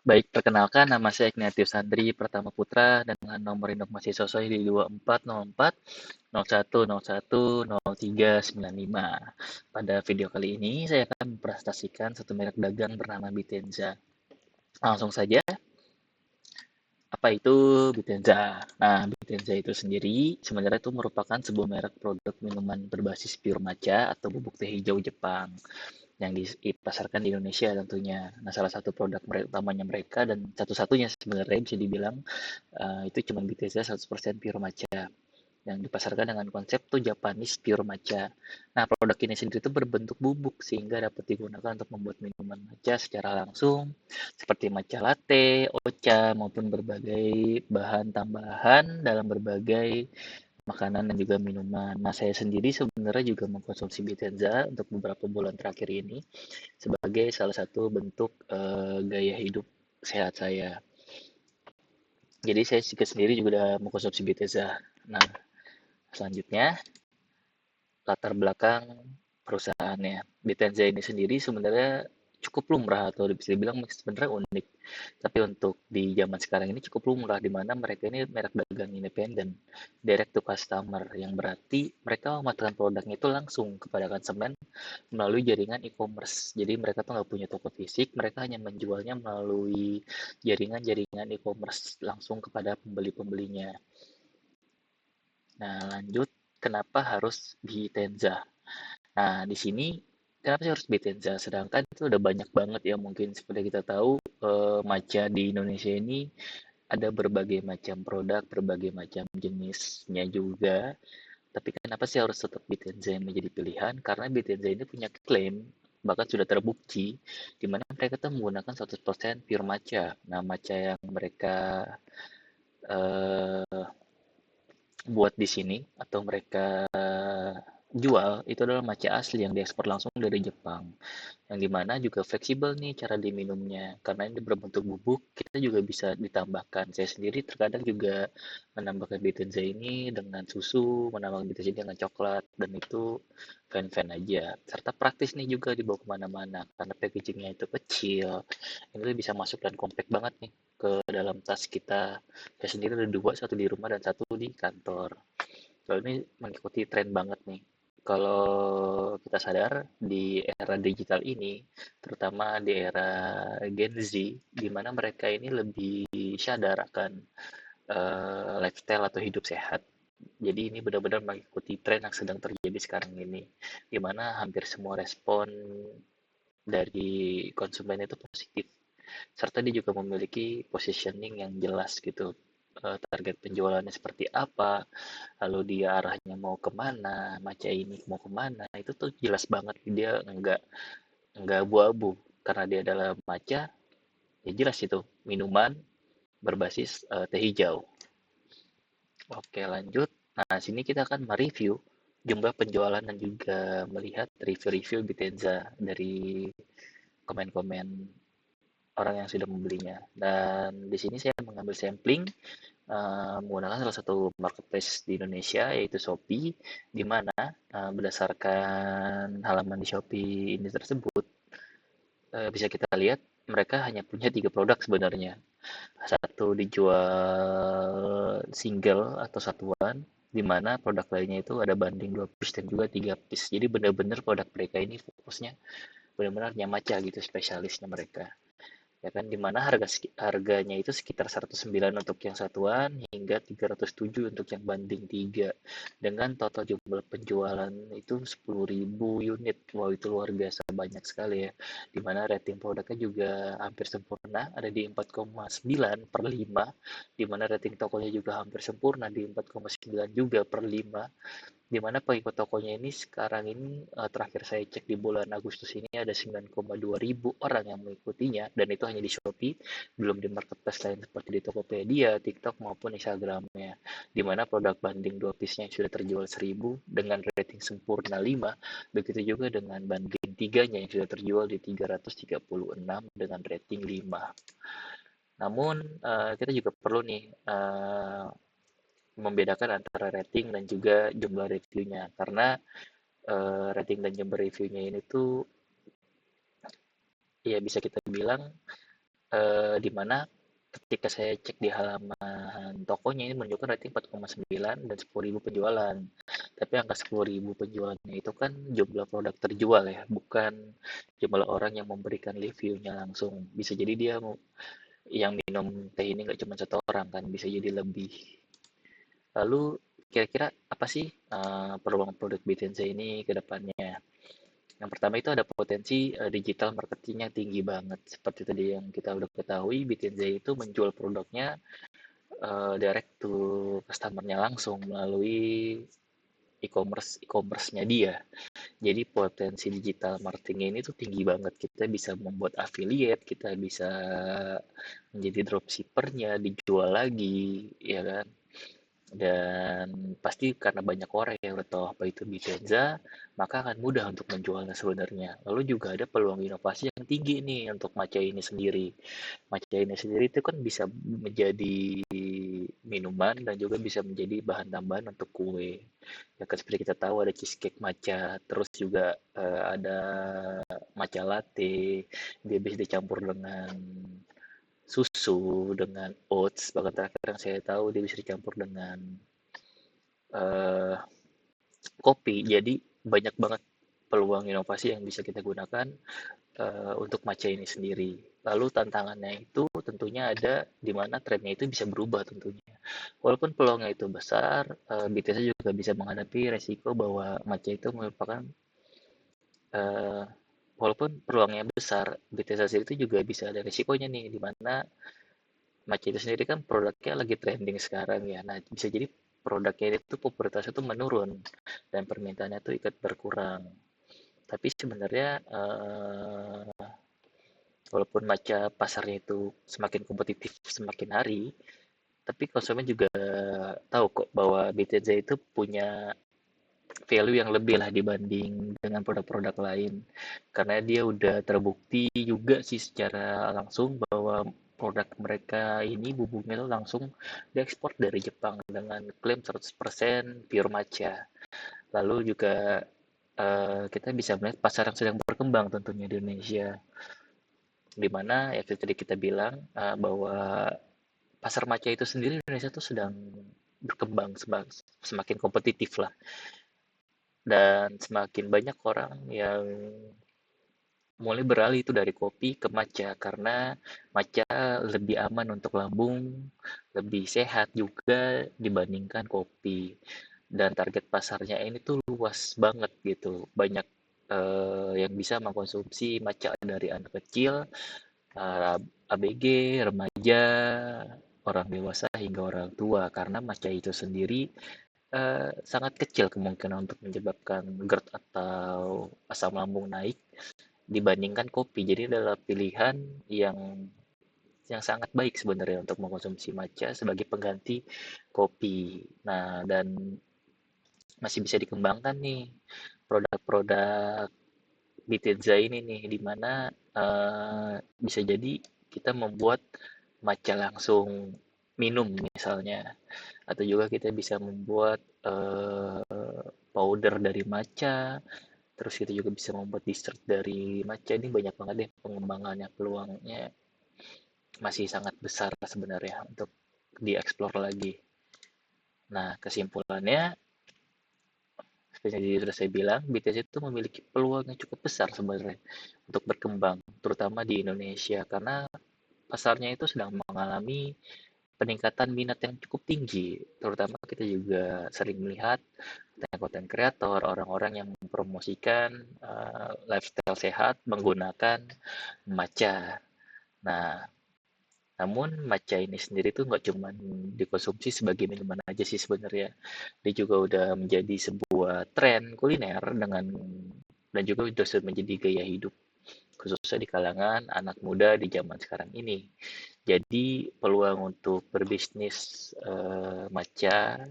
Baik, perkenalkan nama saya Ignatius Sandri Pratama Putra dengan nomor induk mahasiswa saya di 2404 0101 0395. Pada video kali ini saya akan mempresentasikan satu merek dagang bernama Bitenza. Langsung saja, apa itu Bitenza? Nah, Bitenza itu sendiri sebenarnya itu merupakan sebuah merek produk minuman berbasis pure matcha atau bubuk teh hijau Jepang yang dipasarkan di Indonesia tentunya. Nah, salah satu produk utamanya mereka dan satu-satunya sebenarnya bisa dibilang itu cuma BTS 100% pure matcha yang dipasarkan dengan konsep tuh Japanese pure matcha. Nah, produk ini sendiri itu berbentuk bubuk sehingga dapat digunakan untuk membuat minuman matcha secara langsung seperti matcha latte, ocha maupun berbagai bahan tambahan dalam berbagai makanan dan juga minuman. Nah, saya sendiri sebenarnya juga mengkonsumsi Bitenza untuk beberapa bulan terakhir ini sebagai salah satu bentuk gaya hidup sehat saya. Jadi saya juga sendiri juga udah mengkonsumsi Bethesda. Nah, selanjutnya latar belakang perusahaannya. Bethesda ini sendiri sebenarnya cukup lumrah atau bisa dibilang sebenarnya unik. Tapi untuk di zaman sekarang ini cukup lumrah di mana mereka ini merek dagang independen, direct to customer, yang berarti mereka memasarkan produknya itu langsung kepada konsumen melalui jaringan e-commerce. Jadi mereka tuh nggak punya toko fisik, mereka hanya menjualnya melalui jaringan-jaringan e-commerce langsung kepada pembeli-pembelinya. Nah, lanjut, kenapa harus di Tenza? Nah, di sini kenapa sih harus di Tenza? Sedangkan itu udah banyak banget ya mungkin seperti kita tahu matcha di Indonesia ini ada berbagai macam produk, berbagai macam jenisnya juga. Tapi kenapa sih harus tetap Bitenza yang menjadi pilihan? Karena Bitenza ini punya klaim, bahkan sudah terbukti, di mana mereka tuh menggunakan 100% pure matcha. Nah, matcha yang mereka eh, buat di sini atau mereka jual itu adalah matcha asli yang diekspor langsung dari Jepang. Yang dimana juga fleksibel nih cara diminumnya. Karena ini berbentuk bubuk, kita juga bisa ditambahkan. Saya sendiri terkadang juga menambahkan Bitenza ini dengan susu, menambahkan Bitenza ini dengan coklat, dan itu fan-fan aja. Serta praktis nih juga dibawa kemana-mana, karena packagingnya itu kecil. Ini bisa masuk dan compact banget nih ke dalam tas kita. Saya sendiri ada dua, satu di rumah dan satu di kantor. Kalau ini mengikuti tren banget nih. Kalau kita sadar di era digital ini, terutama di era Gen Z, di mana mereka ini lebih sadar akan lifestyle atau hidup sehat. Jadi ini benar-benar mengikuti tren yang sedang terjadi sekarang ini, di mana hampir semua respon dari konsumen itu positif. Serta dia juga memiliki positioning yang jelas gitu. Target penjualannya seperti apa, lalu dia arahnya mau kemana, matcha ini mau kemana, itu tuh jelas banget dia nggak abu-abu karena dia adalah matcha, ya jelas itu minuman berbasis teh hijau. Oke, lanjut. Nah, sini kita akan mereview jumlah penjualan dan juga melihat review-review Bitenza dari komen-komen orang yang sudah membelinya. Dan di sini saya mengambil sampling menggunakan salah satu marketplace di Indonesia yaitu Shopee, di mana berdasarkan halaman di Shopee ini tersebut bisa kita lihat mereka hanya punya tiga produk sebenarnya. Satu dijual single atau satuan, di mana produk lainnya itu ada banding 2 piece dan juga 3 piece. Jadi benar-benar produk mereka ini fokusnya benar-benar nyamaca gitu spesialisnya mereka. Ya kan, dimana harganya itu sekitar 109 untuk yang satuan hingga 307 untuk yang banding 3 dengan total jumlah penjualan itu 10.000 unit. Wow, itu luar biasa banyak sekali ya, dimana rating produknya juga hampir sempurna ada di 4,9 per 5, dimana rating tokonya juga hampir sempurna di 4,9 juga per 5, di mana pengikut tokonya ini sekarang ini terakhir saya cek di bulan Agustus ini ada 9,2 ribu orang yang mengikutinya dan itu hanya di Shopee, belum di marketplace lain seperti di Tokopedia, TikTok maupun Instagramnya, di mana produk banding 2 piece-nya yang sudah terjual 1.000 dengan rating sempurna 5, begitu juga dengan banding 3-nya yang sudah terjual di 336 dengan rating 5. Namun kita juga perlu nih membedakan antara rating dan juga jumlah reviewnya karena rating dan jumlah reviewnya ini tuh ya bisa kita bilang di mana ketika saya cek di halaman tokonya ini menunjukkan rating 4,9 dan 10.000 penjualan. Tapi angka 10.000 penjualannya itu kan jumlah produk terjual ya, bukan jumlah orang yang memberikan reviewnya langsung. Bisa jadi dia yang minum teh ini nggak cuma satu orang kan, bisa jadi lebih. Lalu kira-kira apa sih peluang produk Bitenza ini ke depannya? Yang pertama itu ada potensi digital marketingnya tinggi banget. Seperti tadi yang kita udah ketahui, Bitenza itu menjual produknya direct to customer-nya langsung melalui e-commerce-nya dia. Jadi potensi digital marketing ini tuh tinggi banget. Kita bisa membuat affiliate, kita bisa menjadi dropshippernya, dijual lagi, ya kan? Dan pasti karena banyak orang yang udah tahu apa itu Bitenza, maka akan mudah untuk menjualnya sebenarnya. Lalu juga ada peluang inovasi yang tinggi nih untuk matcha ini sendiri. Matcha ini sendiri itu kan bisa menjadi minuman dan juga bisa menjadi bahan tambahan untuk kue. Ya kan seperti kita tahu ada cheesecake matcha, terus juga ada matcha latte, dia bisa dicampur dengan susu, dengan oats, bahkan terakhir yang saya tahu dia bisa dicampur dengan eh, kopi. Jadi banyak banget peluang inovasi yang bisa kita gunakan untuk matcha ini sendiri. Lalu tantangannya itu tentunya ada di mana trennya itu bisa berubah tentunya. Walaupun peluangnya itu besar, BTS juga bisa menghadapi resiko bahwa matcha itu merupakan eh, walaupun peluangnya besar, BTS sendiri itu juga bisa ada resikonya nih, di mana matcha itu sendiri kan produknya lagi trending sekarang ya. Nah, bisa jadi produknya itu popularitasnya itu menurun dan permintaannya itu ikut berkurang. Tapi sebenarnya walaupun matcha pasarnya itu semakin kompetitif semakin hari, tapi konsumen juga tahu kok bahwa BTZ itu punya value yang lebih lah dibanding dengan produk-produk lain. Karena dia udah terbukti juga sih secara langsung bahwa produk mereka ini bubuknya itu langsung diekspor dari Jepang dengan klaim 100% pure matcha. Lalu juga kita bisa melihat pasar yang sedang berkembang tentunya di Indonesia, di mana ya tadi kita bilang bahwa pasar matcha itu sendiri di Indonesia tuh sedang berkembang semakin kompetitif lah, dan semakin banyak orang yang mulai beralih itu dari kopi ke matcha karena matcha lebih aman untuk lambung, lebih sehat juga dibandingkan kopi. Dan target pasarnya ini tuh luas banget gitu. Banyak yang bisa mengkonsumsi matcha dari anak kecil, ABG, remaja, orang dewasa hingga orang tua karena matcha itu sendiri sangat kecil kemungkinan untuk menyebabkan GERD atau asam lambung naik dibandingkan kopi. Jadi adalah pilihan yang sangat baik sebenarnya untuk mengkonsumsi matcha sebagai pengganti kopi. Nah, dan masih bisa dikembangkan nih produk-produk Bitenza ini nih, di mana bisa jadi kita membuat matcha langsung minum misalnya, atau juga kita bisa membuat powder dari matcha, terus kita juga bisa membuat dessert dari matcha. Ini banyak banget deh pengembangannya, peluangnya masih sangat besar sebenarnya untuk dieksplor lagi. Nah, kesimpulannya seperti yang sudah saya bilang, BTS itu memiliki peluang yang cukup besar sebenarnya untuk berkembang, terutama di Indonesia karena pasarnya itu sedang mengalami peningkatan minat yang cukup tinggi. Terutama kita juga sering melihat konten kreator, orang-orang yang mempromosikan lifestyle sehat menggunakan matcha. Nah, namun matcha ini sendiri tuh nggak cuma dikonsumsi sebagai minuman aja sih sebenarnya. Dia juga udah menjadi sebuah tren kuliner dan juga sudah menjadi gaya hidup khususnya di kalangan anak muda di zaman sekarang ini. Jadi peluang untuk berbisnis matcha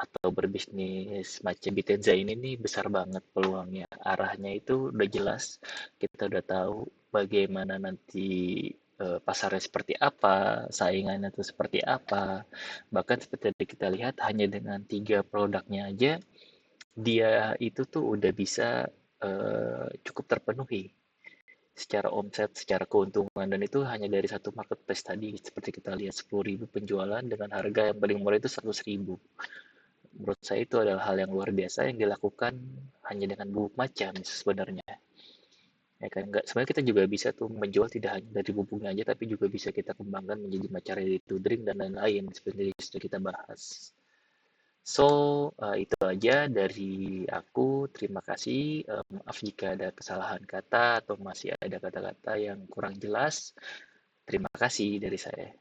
atau berbisnis matcha Bitenza ini nih besar banget peluangnya. Arahnya itu udah jelas, kita udah tahu bagaimana nanti pasarnya seperti apa, saingannya itu seperti apa. Bahkan seperti yang kita lihat hanya dengan 3 produknya aja, dia itu tuh udah bisa cukup terpenuhi secara omset, secara keuntungan, dan itu hanya dari satu marketplace tadi. Seperti kita lihat 10.000 penjualan dengan harga yang paling murah itu 100.000. Menurut saya itu adalah hal yang luar biasa yang dilakukan hanya dengan bubuk matcha sebenarnya. Ya kan, nggak, sebenarnya kita juga bisa tuh menjual tidak hanya dari bubuknya aja, tapi juga bisa kita kembangkan menjadi matcha ready to drink dan lain-lain seperti yang sudah kita bahas. So, itu aja dari aku. Terima kasih. Maaf jika ada kesalahan kata atau masih ada kata-kata yang kurang jelas. Terima kasih dari saya.